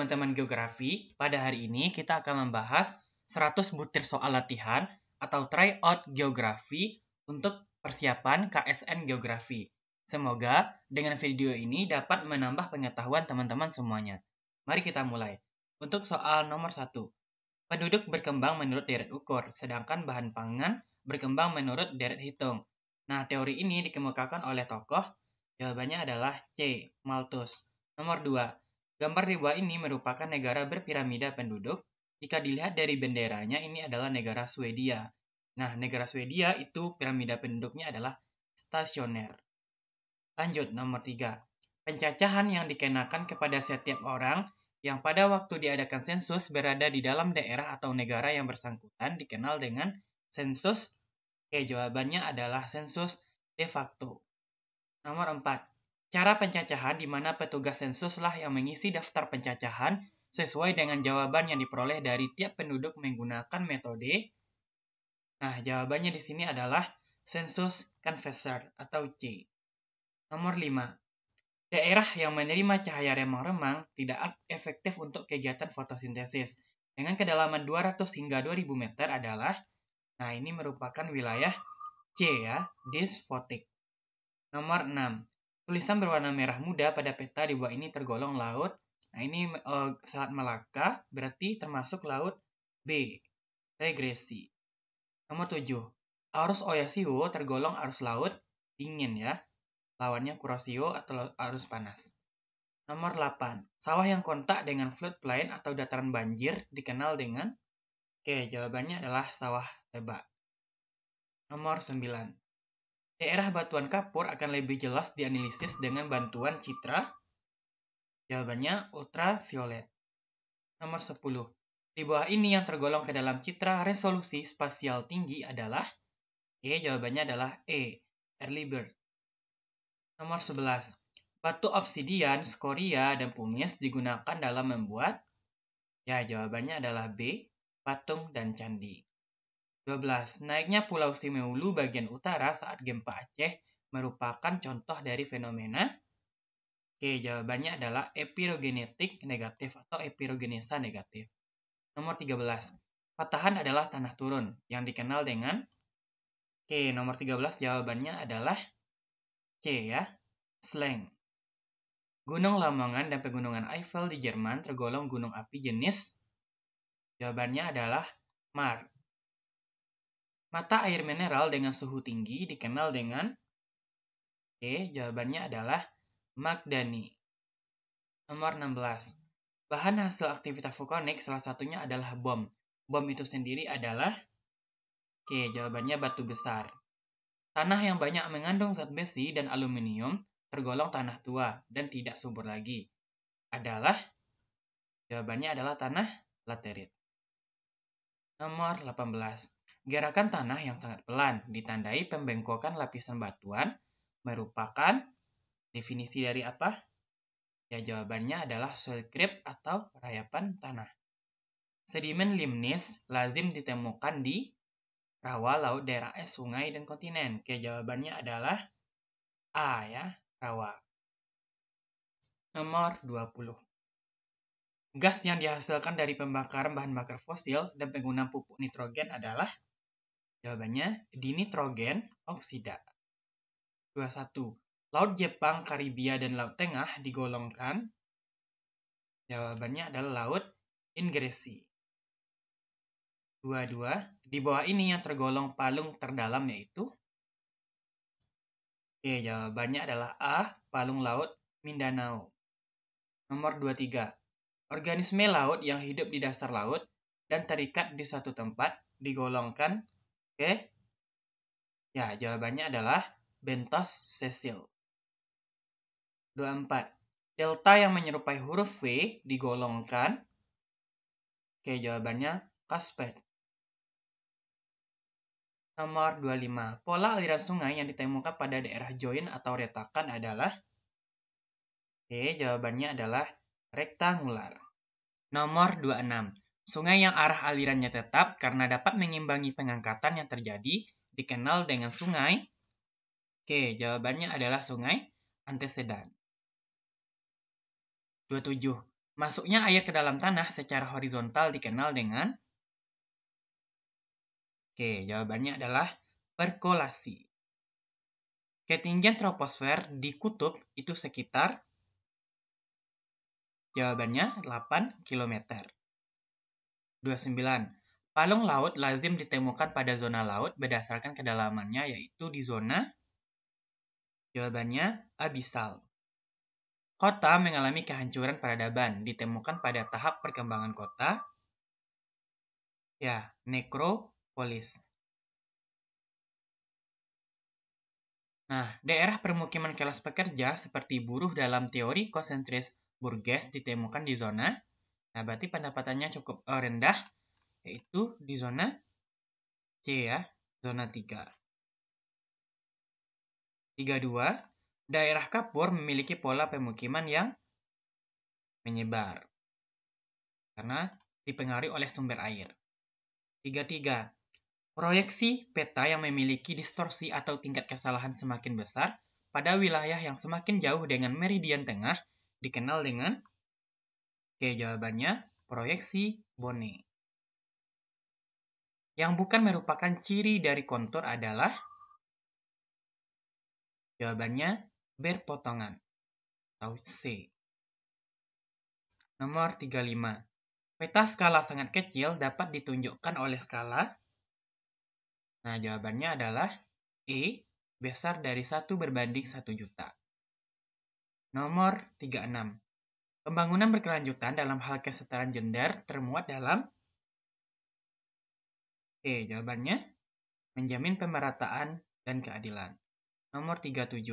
teman-teman geografi, pada hari ini kita akan membahas 100 butir soal latihan atau tryout geografi untuk persiapan KSN Geografi. Semoga dengan video ini dapat menambah pengetahuan teman-teman semuanya. Mari kita mulai. Untuk soal nomor 1. Penduduk berkembang menurut deret ukur, sedangkan bahan pangan berkembang menurut deret hitung. Nah, teori ini dikemukakan oleh tokoh. Jawabannya adalah C. Malthus. Nomor 2. Gambar di bawah ini merupakan negara berpiramida penduduk. Jika dilihat dari benderanya, ini adalah negara Swedia. Nah, negara Swedia itu piramida penduduknya adalah stasioner. Lanjut, nomor 3. Pencacahan yang dikenakan kepada setiap orang yang pada waktu diadakan sensus berada di dalam daerah atau negara yang bersangkutan dikenal dengan sensus. Oke, jawabannya adalah sensus de facto. Nomor 4. Cara pencacahan di mana petugas sensuslah yang mengisi daftar pencacahan sesuai dengan jawaban yang diperoleh dari tiap penduduk menggunakan metode. Nah, jawabannya di sini adalah sensus canvasser atau C. Nomor 5. Daerah yang menerima cahaya remang-remang tidak efektif untuk kegiatan fotosintesis. Dengan kedalaman 200 hingga 2000 meter adalah, nah ini merupakan wilayah C ya, dysphotic. Nomor 6. Tulisan berwarna merah muda pada peta di bawah ini tergolong laut. Nah, ini Selat Malaka berarti termasuk laut B, regresi. Nomor 7. Arus Oyashio tergolong arus laut dingin ya. Lawannya Kuroshio atau arus panas. Nomor 8. Sawah yang kontak dengan floodplain atau dataran banjir dikenal dengan? Oke, jawabannya adalah sawah lebak. Nomor 9. Daerah batuan kapur akan lebih jelas dianalisis dengan bantuan citra. Jawabannya ultraviolet. Nomor 10. Di bawah ini yang tergolong ke dalam citra resolusi spasial tinggi adalah? Jawabannya adalah E. Early bird. Nomor 11. Batu obsidian, skoria, dan pumice digunakan dalam membuat? Jawabannya adalah B. Patung dan candi. 12. Naiknya Pulau Simeulu bagian utara saat gempa Aceh merupakan contoh dari fenomena? Jawabannya adalah epirogenetik negatif atau epirogenesa negatif. Nomor 13. Patahan adalah tanah turun yang dikenal dengan? Nomor 13 jawabannya adalah C ya, Sleng. Gunung Lamongan dan Pegunungan Eiffel di Jerman tergolong gunung api jenis? Jawabannya adalah Mar. Mata air mineral dengan suhu tinggi dikenal dengan? Jawabannya adalah Magdani. Nomor 16. Bahan hasil aktivitas vulkanik salah satunya adalah bom. Bom itu sendiri adalah? Jawabannya batu besar. Tanah yang banyak mengandung zat besi dan aluminium tergolong tanah tua dan tidak subur lagi. Adalah? Jawabannya adalah tanah laterit. Nomor 18. Gerakan tanah yang sangat pelan ditandai pembengkokan lapisan batuan merupakan definisi dari apa? Jawabannya adalah soil creep atau rayapan tanah. Sedimen limnis lazim ditemukan di rawa, laut, daerah es, sungai, dan kontinen. Jawabannya adalah A ya, rawa. Nomor 20. Gas yang dihasilkan dari pembakaran bahan bakar fosil dan penggunaan pupuk nitrogen adalah? Jawabannya dinitrogen oksida. 21. Laut Jepang, Karibia, dan Laut Tengah digolongkan? Jawabannya adalah Laut Ingresi. 22. Di bawah ini yang tergolong palung terdalam yaitu? Jawabannya adalah A. Palung Laut Mindanao. Nomor 23. Organisme laut yang hidup di dasar laut dan terikat di suatu tempat digolongkan? Jawabannya adalah bentos sessil. 24. Delta yang menyerupai huruf V digolongkan? Jawabannya Carspathe. Nomor 25. Pola aliran sungai yang ditemukan pada daerah join atau retakan adalah? Jawabannya adalah rektangular. Nomor 26. Sungai yang arah alirannya tetap karena dapat mengimbangi pengangkatan yang terjadi dikenal dengan sungai? Jawabannya adalah sungai antecedan. 27. Masuknya air ke dalam tanah secara horizontal dikenal dengan... Oke, jawabannya adalah perkolasi. Ketinggian troposfer di kutub itu sekitar... Jawabannya 8 km. 29. Palung laut lazim ditemukan pada zona laut berdasarkan kedalamannya, yaitu di zona... Jawabannya abisal. Kota mengalami kehancuran peradaban, ditemukan pada tahap perkembangan kota. Ya, nekropolis. Nah, daerah permukiman kelas pekerja seperti buruh dalam teori konsentris Burgess ditemukan di zona. Nah, berarti pendapatannya cukup rendah, yaitu di zona C ya, zona 3. 32. Daerah kapur memiliki pola pemukiman yang menyebar karena dipengaruhi oleh sumber air. 33. Proyeksi peta yang memiliki distorsi atau tingkat kesalahan semakin besar pada wilayah yang semakin jauh dengan meridian tengah dikenal dengan... Oke, jawabannya proyeksi Bonnet. Yang bukan merupakan ciri dari kontur adalah... Jawabannya berpotongan atau C. Nomor 35. Peta skala sangat kecil dapat ditunjukkan oleh skala... Nah, jawabannya adalah E, besar dari 1 berbanding 1 juta. Nomor 36. Pembangunan berkelanjutan dalam hal kesetaraan gender termuat dalam... Oke, jawabannya menjamin pemerataan dan keadilan. Nomor 37.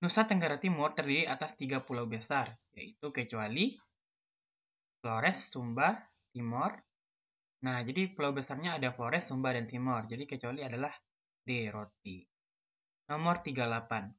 Nusa Tenggara Timur terdiri atas 3 pulau besar, yaitu kecuali Flores, Sumba, Timor. Nah, jadi pulau besarnya ada Flores, Sumba, dan Timor. Jadi kecuali adalah D, Roti. Nomor 38.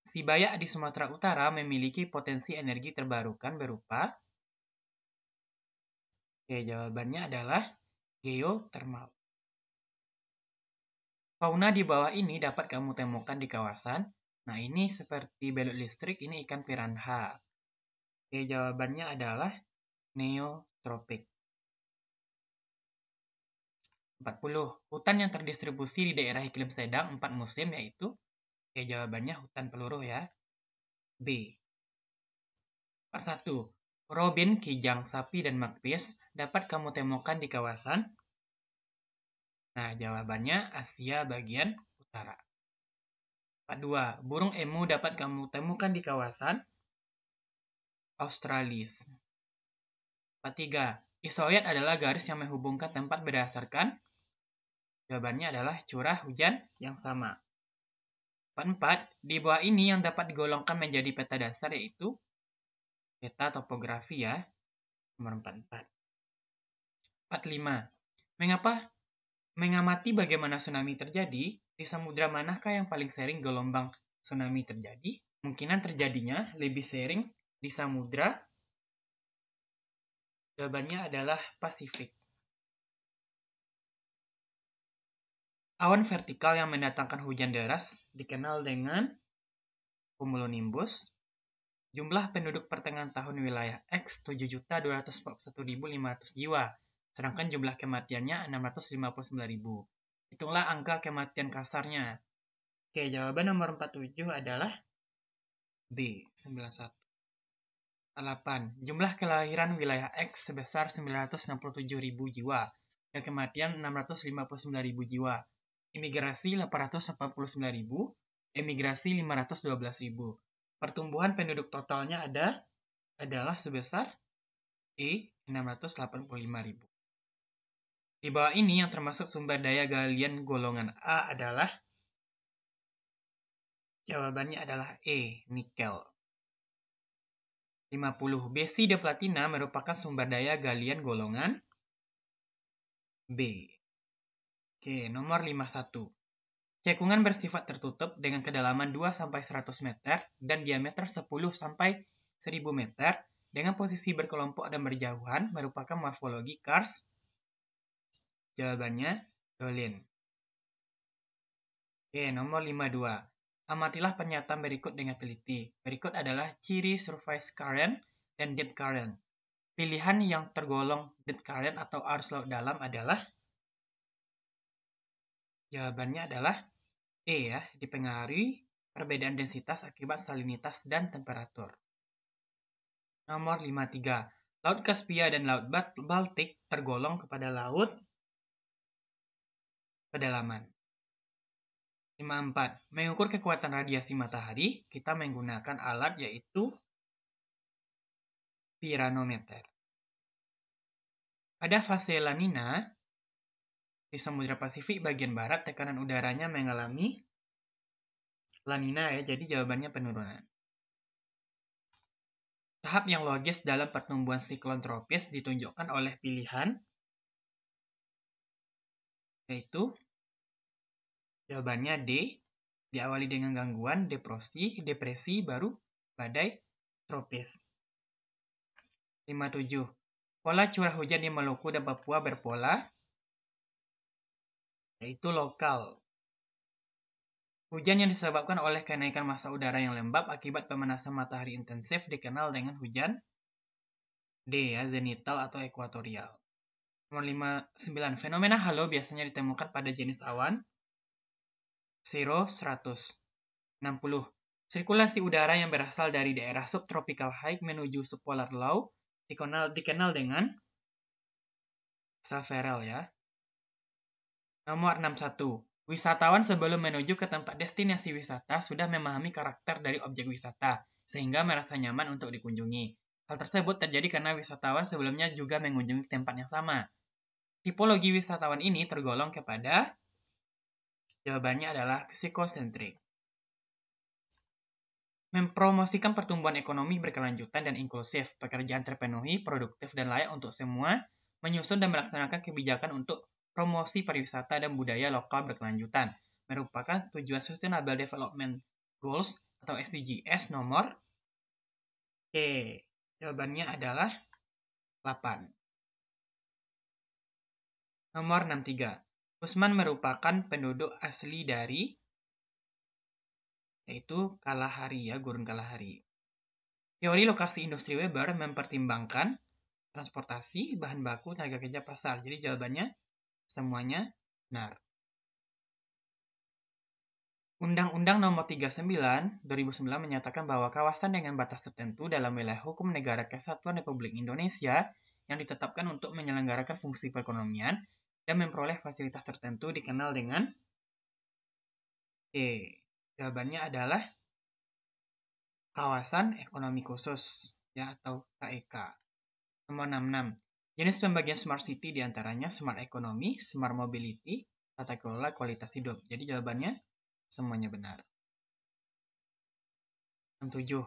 Sibayak di Sumatera Utara memiliki potensi energi terbarukan berupa... Oke, jawabannya adalah geotermal. Fauna di bawah ini dapat kamu temukan di kawasan. Nah, ini seperti belut listrik, ini ikan piranha. Oke, jawabannya adalah neotropik. 40. Hutan yang terdistribusi di daerah iklim sedang 4 musim yaitu... Oke, jawabannya hutan peluru ya. B. 41. Robin, kijang, sapi, dan magpis dapat kamu temukan di kawasan... Nah, jawabannya Asia bagian utara. 42. Burung emu dapat kamu temukan di kawasan Australis. 43. Isoid adalah garis yang menghubungkan tempat berdasarkan... Jawabannya adalah curah hujan yang sama. 44. Di bawah ini yang dapat digolongkan menjadi peta dasar yaitu peta topografi ya. Nomor 44. 45. Mengamati bagaimana tsunami terjadi, di samudra manakah yang paling sering gelombang tsunami terjadi? Kemungkinan terjadinya lebih sering di samudra. Jawabannya adalah Pasifik. Awan vertikal yang mendatangkan hujan deras dikenal dengan cumulonimbus. Jumlah penduduk pertengahan tahun wilayah X 7.241.500 jiwa, sedangkan jumlah kematiannya 659.000. Hitunglah angka kematian kasarnya. Oke, jawaban nomor 47 adalah B, 91. 8. Jumlah kelahiran wilayah X sebesar 967.000 jiwa, dan kematian 659.000 jiwa. Imigrasi 889.000, emigrasi 512.000. Pertumbuhan penduduk totalnya adalah sebesar E, 685.000. Di bawah ini yang termasuk sumber daya galian golongan A adalah... Jawabannya adalah E, nikel. 50. Besi de platina merupakan sumber daya galian golongan B. Oke, nomor 51. Cekungan bersifat tertutup dengan kedalaman 2-100 meter dan diameter 10-1000 meter dengan posisi berkelompok dan berjauhan merupakan morfologi karst. Jawabannya dolin. Oke, nomor 52. Amatilah pernyataan berikut dengan teliti. Berikut adalah ciri surface current dan deep current. Pilihan yang tergolong deep current atau arus laut dalam adalah jawabannya adalah E ya, dipengaruhi perbedaan densitas akibat salinitas dan temperatur. Nomor 53. Laut Kaspia dan Laut Baltik tergolong kepada laut pedalaman. 54. Mengukur kekuatan radiasi matahari, kita menggunakan alat yaitu piranometer. Pada fase La Nina, di Samudra Pasifik bagian barat tekanan udaranya mengalami La Nina ya, jadi jawabannya penurunan. Tahap yang logis dalam pertumbuhan siklon tropis ditunjukkan oleh pilihan yaitu jawabannya D, diawali dengan gangguan, depresi, baru badai tropis. 57. Pola curah hujan di Maluku dan Papua berpola yaitu lokal. Hujan yang disebabkan oleh kenaikan massa udara yang lembab akibat pemanasan matahari intensif dikenal dengan hujan D ya, zenital atau ekuatorial. Nomor 59. Fenomena halo biasanya ditemukan pada jenis awan 0, 100. 60. Sirkulasi udara yang berasal dari daerah subtropical high menuju subpolar low dikenal dengan Savarel ya. Nomor 61. Wisatawan sebelum menuju ke tempat destinasi wisata sudah memahami karakter dari objek wisata, sehingga merasa nyaman untuk dikunjungi. Hal tersebut terjadi karena wisatawan sebelumnya juga mengunjungi tempat yang sama. Tipologi wisatawan ini tergolong kepada, jawabannya adalah psikosentrik. Mempromosikan pertumbuhan ekonomi berkelanjutan dan inklusif, pekerjaan terpenuhi, produktif, dan layak untuk semua, menyusun dan melaksanakan kebijakan untuk promosi pariwisata dan budaya lokal berkelanjutan, merupakan tujuan Sustainable Development Goals atau SDGs nomor E. Jawabannya adalah 8. Nomor 63. Usman merupakan penduduk asli dari yaitu Kalahari ya, Gurun Kalahari. Teori lokasi industri Weber mempertimbangkan transportasi, bahan baku, tenaga kerja, pasar. Jadi jawabannya semuanya benar. Undang-Undang Nomor 39 2009 menyatakan bahwa kawasan dengan batas tertentu dalam wilayah hukum negara Kesatuan Republik Indonesia yang ditetapkan untuk menyelenggarakan fungsi perekonomian dan memperoleh fasilitas tertentu dikenal dengan E. Jawabannya adalah kawasan ekonomi khusus ya atau KEK. Nomor 66. Jenis pembagian smart city diantaranya smart economy, smart mobility, tata kelola, kualitas hidup. Jadi jawabannya semuanya benar. 67.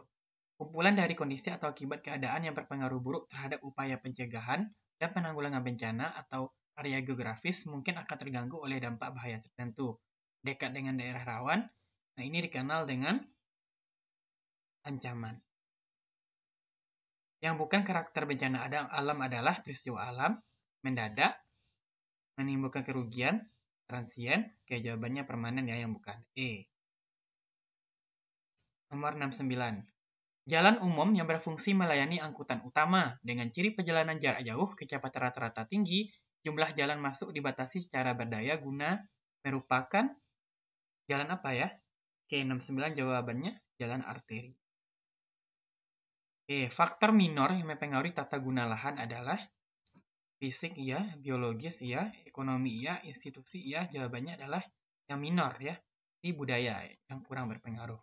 Kumpulan dari kondisi atau akibat keadaan yang berpengaruh buruk terhadap upaya pencegahan dan penanggulangan bencana atau area geografis mungkin akan terganggu oleh dampak bahaya tertentu. Dekat dengan daerah rawan, nah ini dikenal dengan ancaman. Yang bukan karakter bencana alam adalah peristiwa alam, mendadak, menimbulkan kerugian, transien. Oke, jawabannya permanen ya, yang bukan E. Nomor 69. Jalan umum yang berfungsi melayani angkutan utama dengan ciri perjalanan jarak jauh, kecepatan rata-rata tinggi, jumlah jalan masuk dibatasi secara berdaya guna merupakan jalan apa ya? Oke, 69 jawabannya jalan arteri. Faktor minor yang mempengaruhi tata guna lahan adalah fisik iya, biologis iya, ekonomi iya, institusi iya. Jawabannya adalah yang minor ya, di budaya yang kurang berpengaruh.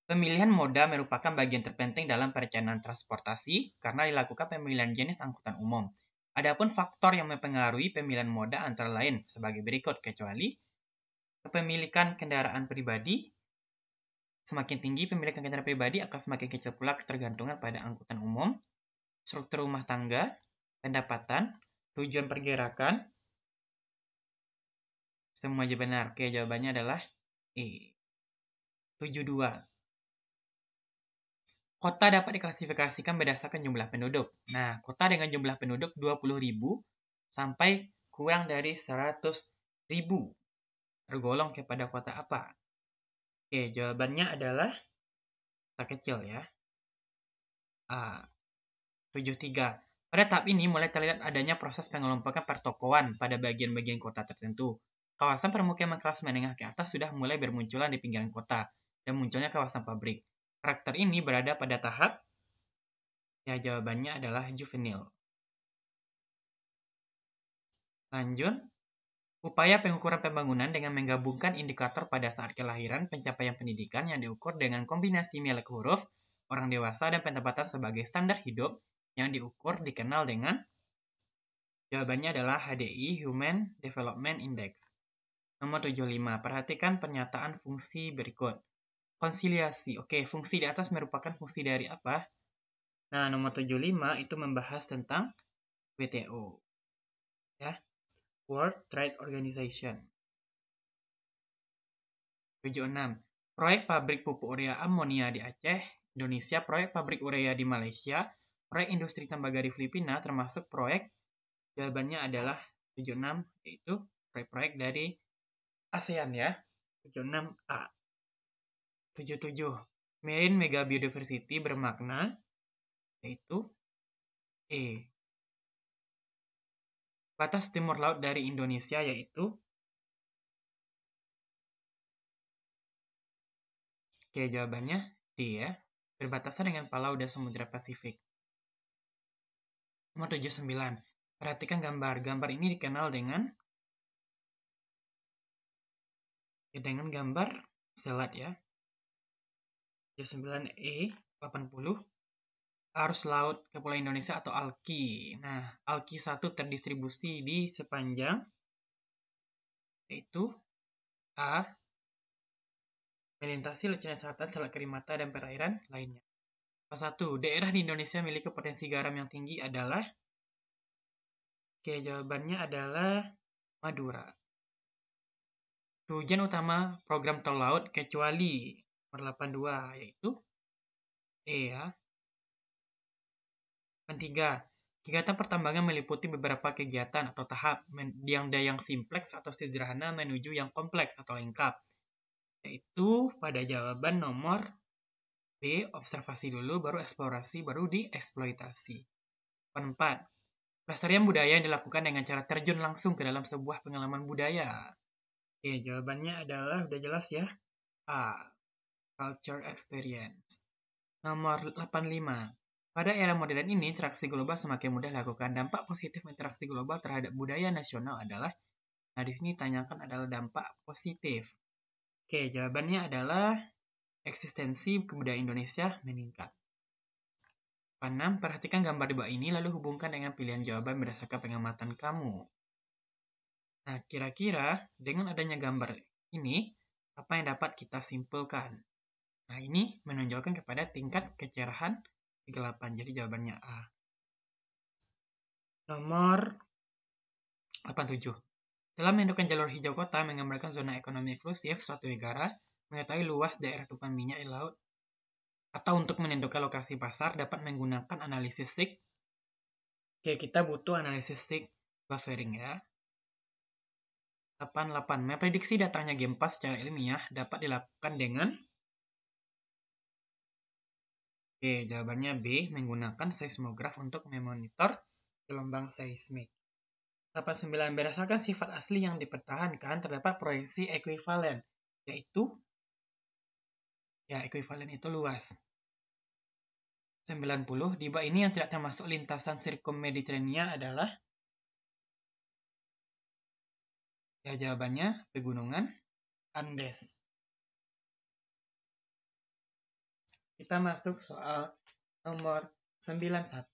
Pemilihan moda merupakan bagian terpenting dalam perencanaan transportasi karena dilakukan pemilihan jenis angkutan umum. Adapun faktor yang mempengaruhi pemilihan moda antara lain sebagai berikut, kecuali kepemilikan kendaraan pribadi. Semakin tinggi pemilikan kendaraan pribadi akan semakin kecil pula ketergantungan pada angkutan umum, struktur rumah tangga, pendapatan, tujuan pergerakan. Semua aja benar. Oke, jawabannya adalah E. 72. Kota dapat diklasifikasikan berdasarkan jumlah penduduk. Nah, kota dengan jumlah penduduk 20.000 sampai kurang dari 100.000 tergolong kepada kota apa? Oke, jawabannya adalah kota kecil ya. 73. Pada tahap ini mulai terlihat adanya proses pengelompokan pertokoan pada bagian-bagian kota tertentu. Kawasan permukiman kelas menengah ke atas sudah mulai bermunculan di pinggiran kota, dan munculnya kawasan pabrik. Karakter ini berada pada tahap, ya jawabannya adalah juvenil. Lanjut, upaya pengukuran pembangunan dengan menggabungkan indikator pada saat kelahiran, pencapaian pendidikan yang diukur dengan kombinasi nilai huruf, orang dewasa, dan pendapatan sebagai standar hidup yang diukur dikenal dengan, jawabannya adalah HDI, Human Development Index. Nomor 75, perhatikan pernyataan fungsi berikut. Konsiliasi, oke, fungsi di atas merupakan fungsi dari apa? Nah, nomor 75 itu membahas tentang WTO, ya, World Trade Organization. 76, proyek pabrik pupuk urea amonia di Aceh, Indonesia, proyek pabrik urea di Malaysia, proyek industri tembaga di Filipina, termasuk proyek, jawabannya adalah 76, yaitu proyek-proyek dari ASEAN, ya. 76A. 77, Marine Mega Biodiversity bermakna, yaitu E. Batas timur laut dari Indonesia, yaitu, oke, jawabannya D, ya. Berbatasan dengan Palau dan Samudra Pasifik. Nomor 79, perhatikan gambar. Gambar ini dikenal dengan gambar selat, ya. 79E 80, arus laut Kepulauan Indonesia atau ALKI. Nah, ALKI 1 terdistribusi di sepanjang, yaitu A, melintasi Laut Selatan, Selat Karimata, dan perairan lainnya. Satu, daerah di Indonesia memiliki potensi garam yang tinggi adalah, oke, jawabannya adalah Madura. Tujuan utama program tol laut kecuali nomor 82, yaitu E, ya. Ketiga, kegiatan pertambangan meliputi beberapa kegiatan atau tahap yang dari yang simpleks atau sederhana menuju yang kompleks atau lengkap, yaitu pada jawaban nomor B, observasi dulu, baru eksplorasi, baru dieksploitasi. 4. Pelestarian budaya yang dilakukan dengan cara terjun langsung ke dalam sebuah pengalaman budaya. Oke, jawabannya adalah, udah jelas ya, A, culture experience. Nomor 85. Pada era modern ini, interaksi global semakin mudah dilakukan. Dampak positif interaksi global terhadap budaya nasional adalah, nah di sini ditanyakan adalah dampak positif. Oke, jawabannya adalah eksistensi kebudayaan Indonesia meningkat. 6. Perhatikan gambar di bawah ini, lalu hubungkan dengan pilihan jawaban berdasarkan pengamatan kamu. Nah, kira-kira dengan adanya gambar ini, apa yang dapat kita simpulkan? Nah, ini menunjukkan kepada tingkat kecerahan kegelapan. Jadi jawabannya A. Nomor 87. Dalam menentukan jalur hijau kota, menggambarkan zona ekonomi eksklusif suatu negara, mengetahui luas daerah tumpahan minyak di laut, atau untuk menentukan lokasi pasar dapat menggunakan analisis SIG. Oke, kita butuh analisis SIG buffering, ya. 88. Memprediksi datangnya gempa secara ilmiah dapat dilakukan dengan, oke, jawabannya B, menggunakan seismograf untuk memonitor gelombang seismik. 89. Berdasarkan sifat asli yang dipertahankan, terdapat proyeksi ekuivalen, yaitu, ya, ekuivalen itu luas. 90. Di bawah ini yang tidak termasuk lintasan sirkum Mediterania adalah, ya, jawabannya pegunungan Andes. Kita masuk soal nomor 91.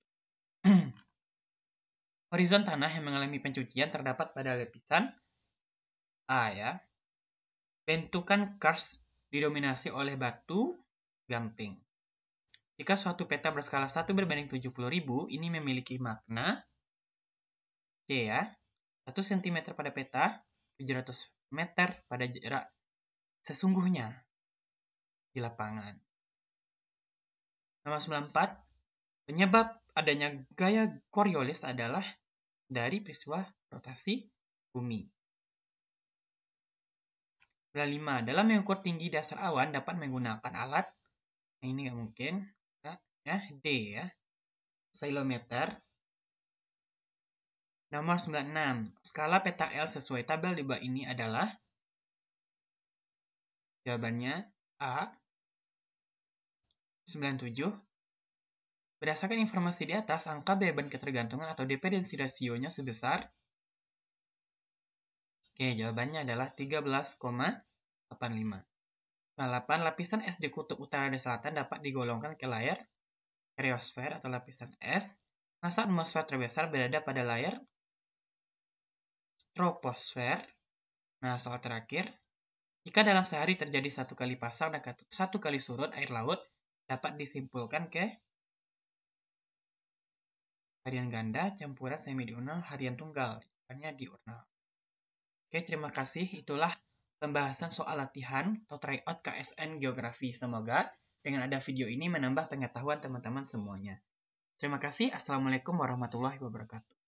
Horizon tanah yang mengalami pencucian terdapat pada lapisan A, ya. Bentukan karst didominasi oleh batu gamping. Jika suatu peta berskala 1 berbanding 70.000, ini memiliki makna C, ya. 1 cm pada peta, 700 meter pada jarak sesungguhnya di lapangan. Nomor 94. Penyebab adanya gaya Coriolis adalah dari peristiwa rotasi bumi. 95. Dalam mengukur tinggi dasar awan dapat menggunakan alat. Nah, ini nggak mungkin. Ya. Ya, D ya. Silometer. Nomor 96. Skala peta L sesuai tabel di bawah ini adalah? Jawabannya A. 97. Berdasarkan informasi di atas, angka beban ketergantungan atau dependency ratio-nya sebesar? Oke, jawabannya adalah 13,85. 8. Lapisan es di kutub utara dan selatan dapat digolongkan ke layar kriosfer atau lapisan es. Masa atmosfer terbesar berada pada layar troposfer. Nah, soal terakhir. Jika dalam sehari terjadi 1 kali pasang dan 1 kali surut air laut, dapat disimpulkan ke harian ganda, campuran semi-diurnal, harian tunggal. Jawabannya diurnal. Oke, terima kasih. Itulah pembahasan soal latihan atau tryout KSN Geografi. Semoga dengan ada video ini menambah pengetahuan teman-teman semuanya. Terima kasih. Assalamualaikum warahmatullahi wabarakatuh.